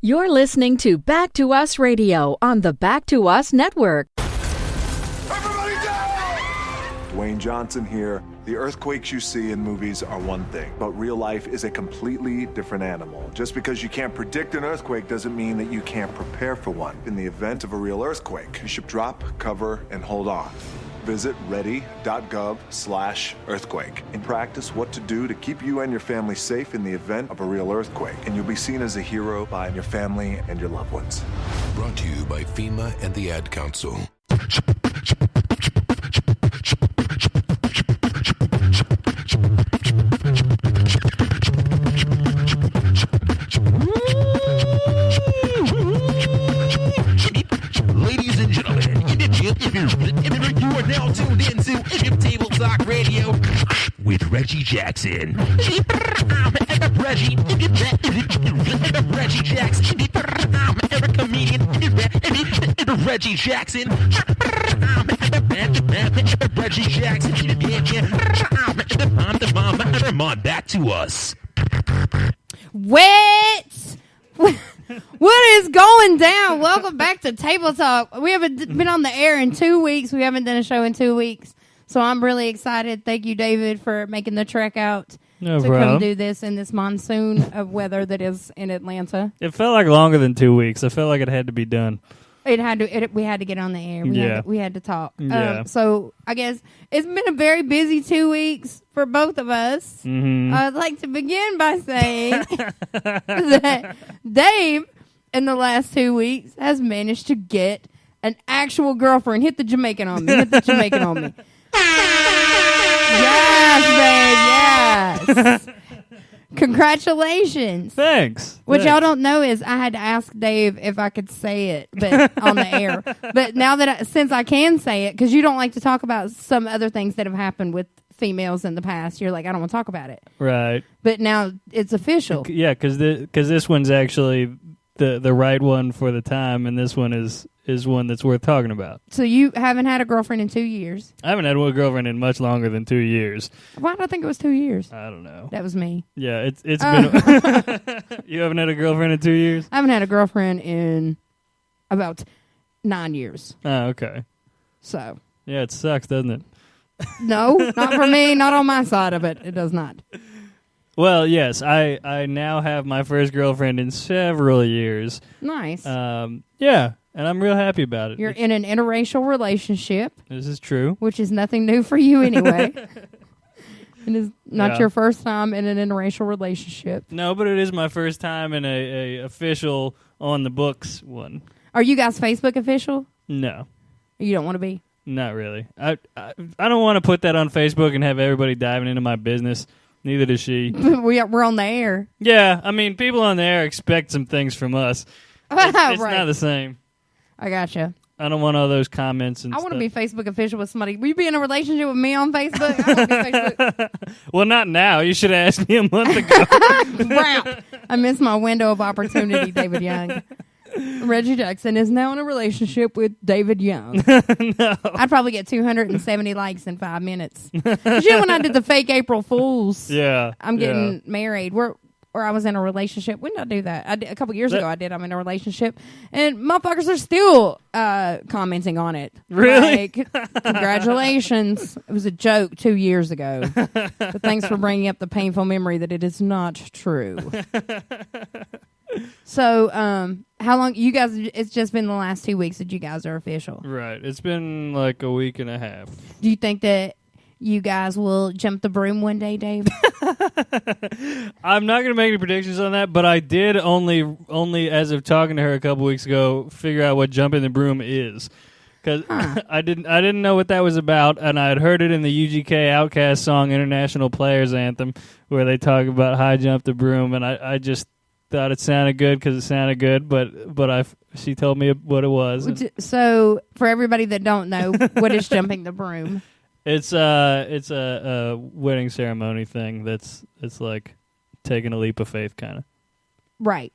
You're listening to Back to Us Radio on the Back to Us Network. Everybody down! Dwayne Johnson here. The earthquakes you see in movies are one thing, but real life is a completely different animal. Just because you can't predict an earthquake doesn't mean that you can't prepare for one. In the event of a real earthquake, you should drop, cover, and hold on. Visit ready.gov/earthquake and practice what to do to keep you and your family safe in the event of a real earthquake. And you'll be seen as a hero by your family and your loved ones. Brought to you by FEMA and the Ad Council. Ladies and gentlemen, you are now tuned into Table Talk Radio with Reggie Jackson. Reggie Jackson. I'm a comedian. Reggie Jackson. Reggie Jackson. I'm on Back to Us. What? What is going down? Welcome back to Table Talk. We haven't been on the air in 2 weeks. We haven't done a show in 2 weeks. So I'm really excited. Thank you, David, for making the trek out come do this in this monsoon of weather that is in Atlanta. It felt like longer than 2 weeks. I felt like it had to be done. We had to get on the air. We had to talk. Yeah. So I guess it's been a very busy 2 weeks for both of us. Mm-hmm. I'd like to begin by saying that Dave, in the last 2 weeks, has managed to get an actual girlfriend. Hit the Jamaican on me. Yes, babe, yes. Congratulations. Thanks. What y'all don't know is I had to ask Dave if I could say it but on the air. But now that since I can say it, because you don't like to talk about some other things that have happened with females in the past, you're like, I don't want to talk about it. Right. But now it's official. Yeah, because this one's actually the right one for the time, and this one is one that's worth talking about. So you haven't had a girlfriend in 2 years? I haven't had one girlfriend in much longer than 2 years. Why do I think it was 2 years? I don't know. That was me. Yeah, it's been... You haven't had a girlfriend in 2 years? I haven't had a girlfriend in about 9 years. Oh, okay. So... Yeah, it sucks, doesn't it? No, not for me. Not on my side of it. It does not. Well, yes, I now have my first girlfriend in several years. Nice. Yeah, and I'm real happy about it. You're in an interracial relationship. This is true. Which is nothing new for you anyway. It is not your first time in an interracial relationship. No, but it is my first time in a official on the books one. Are you guys Facebook official? No. You don't want to be? Not really. I don't want to put that on Facebook and have everybody diving into my business. Neither does she. We're on the air. Yeah, I mean, people on the air expect some things from us. It's right. not the same. I gotcha. I don't want all those comments and I stuff. want to be Facebook official with somebody. Will you be in a relationship with me on Facebook? I want to be Facebook. Well, not now. You should have asked me a month ago. Crap. I missed my window of opportunity, David Young. Reggie Jackson is now in a relationship with David Young. No. I'd probably get 270 likes in 5 minutes. When I did the fake April Fools, I'm getting married. Where I was in a relationship. When did I do that? I did, a couple years ago I did. I'm in a relationship. And motherfuckers are still commenting on it. Really? Like, congratulations. It was a joke 2 years ago. But thanks for bringing up the painful memory that it is not true. So, how long you guys? It's just been the last 2 weeks that you guys are official, Right. It's been like a week and a half. Do you think that you guys will jump the broom one day, Dave? I'm not going to make any predictions on that, but I did only as of talking to her a couple weeks ago figure out what jumping the broom is. Because I didn't know what that was about, and I had heard it in the UGK Outkast song International Players Anthem, where they talk about high jump the broom, and I just thought it sounded good because it sounded good, but she told me what it was. So, for everybody that don't know, what is jumping the broom? It's a wedding ceremony thing that's like taking a leap of faith, kind of. Right.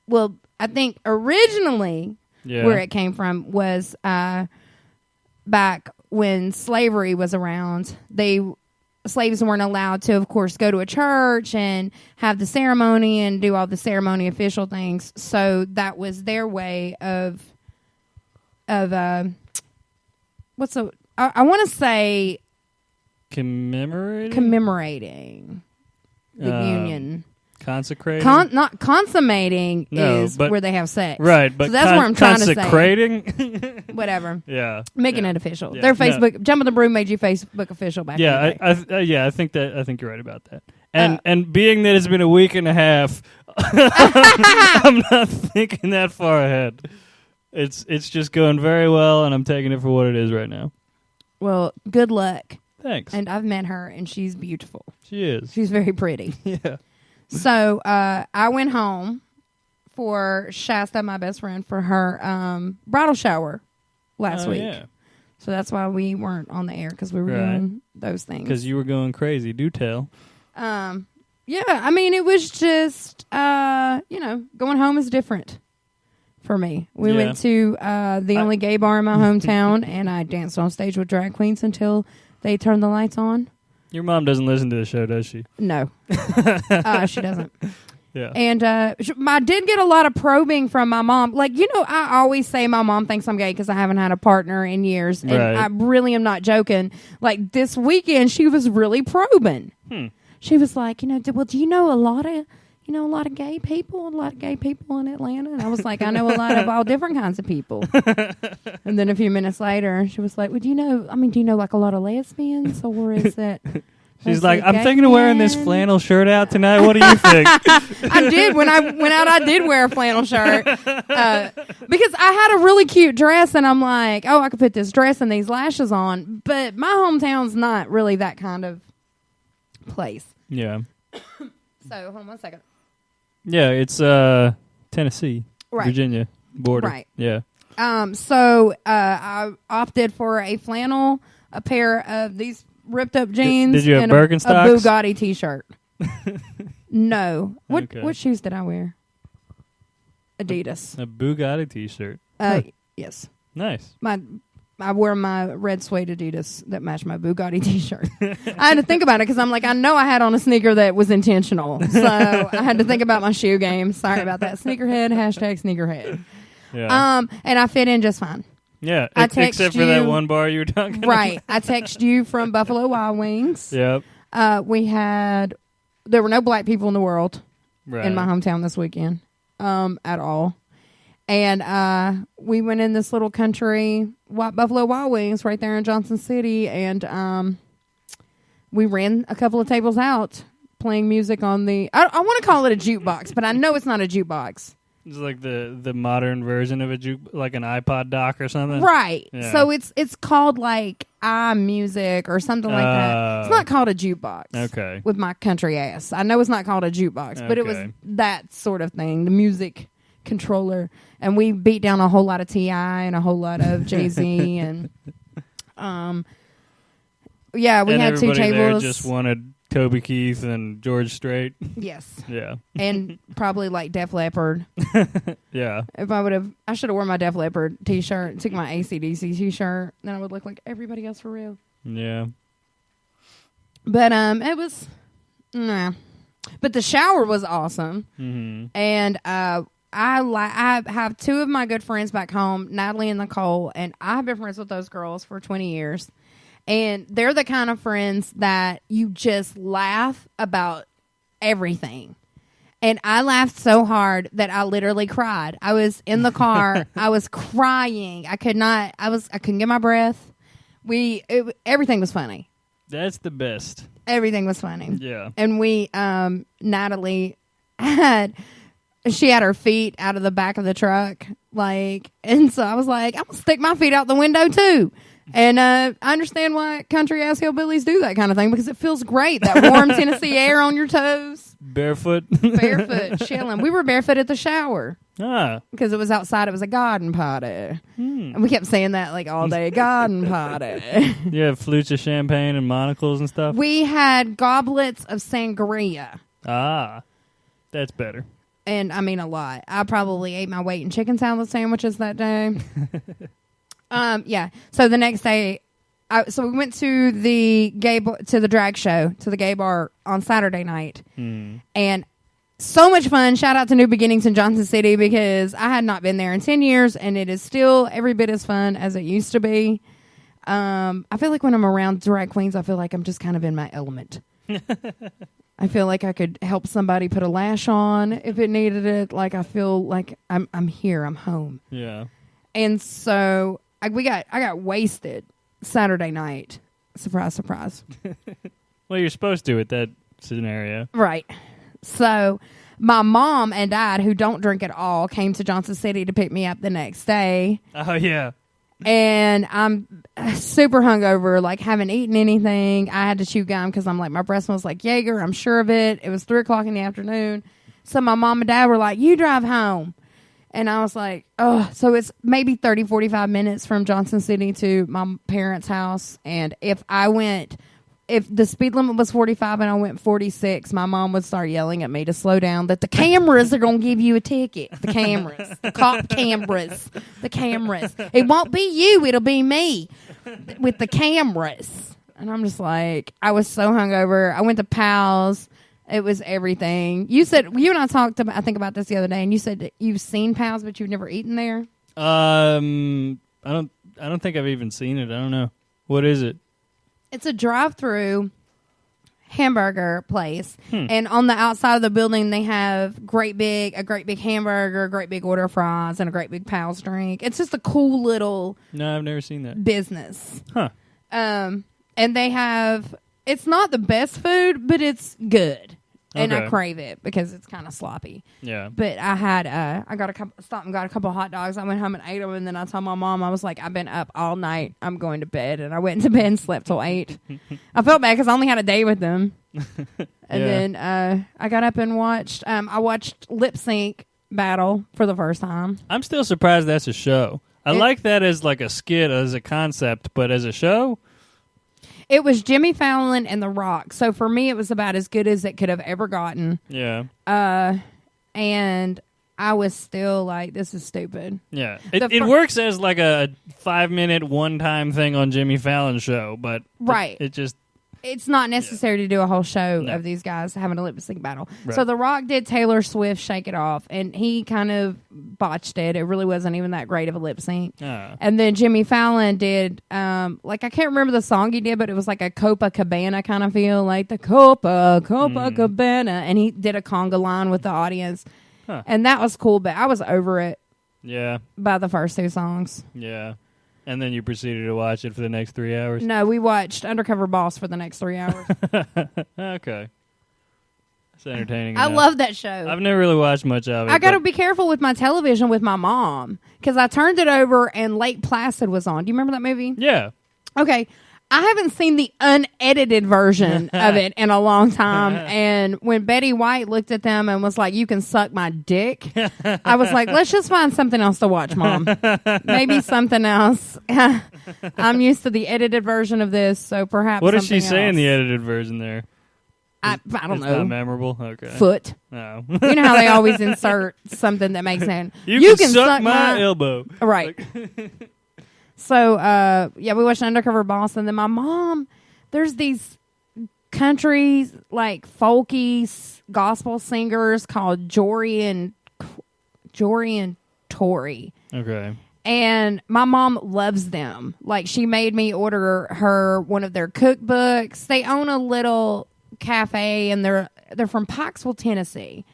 Well, I think originally where it came from was back when slavery was around. They slaves weren't allowed to, of course, go to a church and have the ceremony and do all the ceremony official things. So that was their way of I want to say commemorating the union. Consecrating? Not consummating is where they have sex. Right, but so that's where I'm trying to say. Consecrating? Whatever. Yeah. Making it official. Their Facebook, Jump on the Broom made you Facebook official back in the day. I think you're right about that. And being that it's been a week and a half, I'm not thinking that far ahead. It's just going very well, and I'm taking it for what it is right now. Well, good luck. Thanks. And I've met her, and she's beautiful. She is. She's very pretty. Yeah. So I went home for Shasta, my best friend, for her bridal shower last week. Yeah. So that's why we weren't on the air, because we were doing those things. Because you were going crazy. Do tell. Yeah, I mean, it was just, going home is different for me. We went to the only gay bar in my hometown, and I danced on stage with drag queens until they turned the lights on. Your mom doesn't listen to the show, does she? No. She doesn't. Yeah. And I did get a lot of probing from my mom. Like, I always say my mom thinks I'm gay because I haven't had a partner in years. And I really am not joking. Like, this weekend, she was really probing. She was like, do you know a lot of gay people in Atlanta? And I was like, I know a lot of all different kinds of people. And then a few minutes later, she was like, well, do you know like a lot of lesbians, or is it? She's like, I'm thinking of wearing this flannel shirt out tonight. What do you think? I did. When I went out, I did wear a flannel shirt because I had a really cute dress, and I'm like, oh, I could put this dress and these lashes on. But my hometown's not really that kind of place. Yeah. So, hold on 1 second. Yeah, it's Tennessee, Virginia border. Right. Yeah. So I opted for a flannel, a pair of these ripped up jeans, did you have and Birkenstocks? a Bugatti t-shirt. No. What shoes did I wear? Adidas. A Bugatti t-shirt. Yes. Nice. I wore my red suede Adidas that matched my Bugatti t-shirt. I had to think about it because I'm like, I know I had on a sneaker that was intentional. So I had to think about my shoe game. Sorry about that. Sneakerhead, #sneakerhead. Yeah. And I fit in just fine. Yeah, except for that one bar you were talking about. Right. I texted you from Buffalo Wild Wings. Yep. There were no black people in the world in my hometown this weekend at all. And we went in this little country, Buffalo Wild Wings, right there in Johnson City, and we ran a couple of tables out playing music on the... I want to call it a jukebox, but I know it's not a jukebox. It's like the modern version of a like an iPod dock or something? Right. Yeah. So it's called like iMusic or something like that. It's not called a jukebox. Okay. With my country ass. I know it's not called a jukebox, but it was that sort of thing, the music controller. And we beat down a whole lot of T.I. and a whole lot of Jay-Z. And we had two tables. There just wanted Toby Keith and George Strait. Yes. Yeah. And probably like Def Leppard. Yeah. If I should have worn my Def Leppard t-shirt, took my AC/DC t-shirt, then I would look like everybody else for real. Yeah. But it was, nah. But the shower was awesome. Mm-hmm. And I have two of my good friends back home, Natalie and Nicole, and I've been friends with those girls for 20 years. And they're the kind of friends that you just laugh about everything. And I laughed so hard that I literally cried. I was in the car. I was crying. I couldn't get my breath. Everything was funny. That's the best. Everything was funny. Yeah. And Natalie she had her feet out of the back of the truck. And so I was like, I'm going to stick my feet out the window too. And I understand why country ass hillbillies do that kind of thing, because it feels great. That warm Tennessee air on your toes. Barefoot, chilling. We were barefoot at the shower. Because it was outside. It was a garden party. And we kept saying that like all day. Garden party. You have flutes of champagne and monocles and stuff? We had goblets of sangria. That's better. And I mean a lot. I probably ate my weight in chicken salad sandwiches that day. Yeah. So the next day, So we went to the to the drag show, to the gay bar on Saturday night. And so much fun. Shout out to New Beginnings in Johnson City, because I had not been there in 10 years, and it is still every bit as fun as it used to be. I feel like when I'm around drag queens, I feel like I'm just kind of in my element. I feel like I could help somebody put a lash on if it needed it. Like, I feel like I'm here, I'm home. Yeah. And so I got wasted Saturday night. Surprise, surprise. Well, you're supposed to with that scenario. Right. So my mom and dad, who don't drink at all, came to Johnson City to pick me up the next day. Oh, yeah. And I'm super hungover, like haven't eaten anything. I had to chew gum because I'm like, my breath smells like Jaeger. I'm sure of it. It was 3:00 in the afternoon. So my mom and dad were like, you drive home. And I was like, oh, so it's maybe 30, 45 minutes from Johnson City to my parents' house. And if the speed limit was 45 and I went 46, my mom would start yelling at me to slow down, that the cameras are going to give you a ticket. The cameras. The cop cameras. The cameras. It won't be you. It'll be me with the cameras. And I'm just like, I was so hungover. I went to Pal's. It was everything. You and I talked about, I think about this the other day, and you said that you've seen Pal's, but you've never eaten there. I don't think I've even seen it. I don't know. What is it? It's a drive-through hamburger place, and on the outside of the building, they have a great big hamburger, a great big order of fries, and a great big Pal's drink. It's just a cool little No, I've never seen that. business. Huh. And they have, it's not the best food, but it's good. And I Okay. crave it because it's kind of sloppy. Yeah. But I had, stopped and got a couple of hot dogs. I went home and ate them, and then I told my mom, I was like, I've been up all night. I'm going to bed. And I went into bed and slept till 8. I felt bad because I only had a day with them. And then I got up and watched, I watched Lip Sync Battle for the first time. I'm still surprised that's a show. I like that as like a skit, as a concept, but as a show? It was Jimmy Fallon and The Rock. So for me, it was about as good as it could have ever gotten. Yeah. And I was still like, this is stupid. Yeah. It works as like a 5-minute one-time thing on Jimmy Fallon's show, but Right. it just... It's not necessary to do a whole show of these guys having a lip sync battle. Right. So The Rock did Taylor Swift Shake It Off, and he kind of botched it. It really wasn't even that great of a lip sync. And then Jimmy Fallon did, I can't remember the song he did, but it was like a Copacabana kind of feel, like the Copacabana. And he did a conga line with the audience. And that was cool, but I was over it by the first 2 songs. Yeah. And then you proceeded to watch it for the next 3 hours? No, we watched Undercover Boss for the next 3 hours. Okay. It's entertaining I enough. love that show. I've never really watched much of it. I got to be careful with my television with my mom, because I turned it over and Lake Placid was on. Do you remember that movie? Yeah. Okay. I haven't seen the unedited version of it in a long time. And when Betty White looked at them and was like, you can suck my dick, I was like, let's just find something else to watch, Mom. Maybe something else. I'm used to the edited version of this, so perhaps What does she something say in else. the edited version there? I don't It's know. not memorable? Okay. Foot. No. You know how they always insert something that makes sense. You can suck my elbow. Right. So, we watched Undercover Boss, and then my mom, there's these country, like, folky gospel singers called Jory and Tori. Okay. And my mom loves them. Like, she made me order her one of their cookbooks. They own a little cafe, and they're from Pikesville, Tennessee.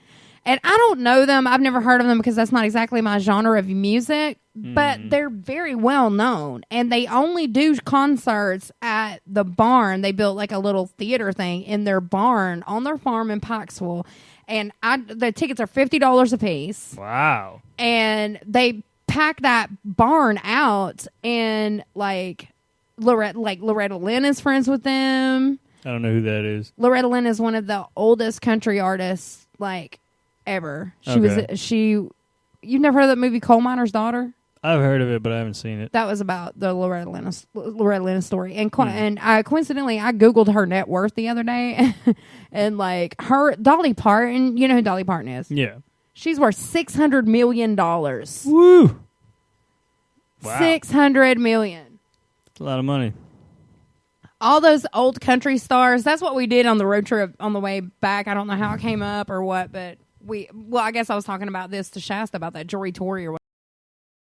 And I don't know them. I've never heard of them because that's not exactly my genre of music. But they're very well known. And they only do concerts at the barn. They built like a little theater thing in their barn on their farm in Pikesville. And the tickets are $50 a piece. Wow. And they pack that barn out. And like Loretta Lynn is friends with them. I don't know who that is. Loretta Lynn is one of the oldest country artists like ever. You've never heard of that movie Coal Miner's Daughter? I've heard of it, but I haven't seen it. That was about the Loretta Lynn story. And coincidentally, I Googled her net worth the other day. And like Dolly Parton, you know who Dolly Parton is? Yeah. She's worth $600 million. Woo! Wow. $600 million. It's a lot of money. all those old country stars. That's what we did on the road trip on the way back. I don't know how it came up or what, but I guess I was talking about this to Shasta about that Jory Torre or what.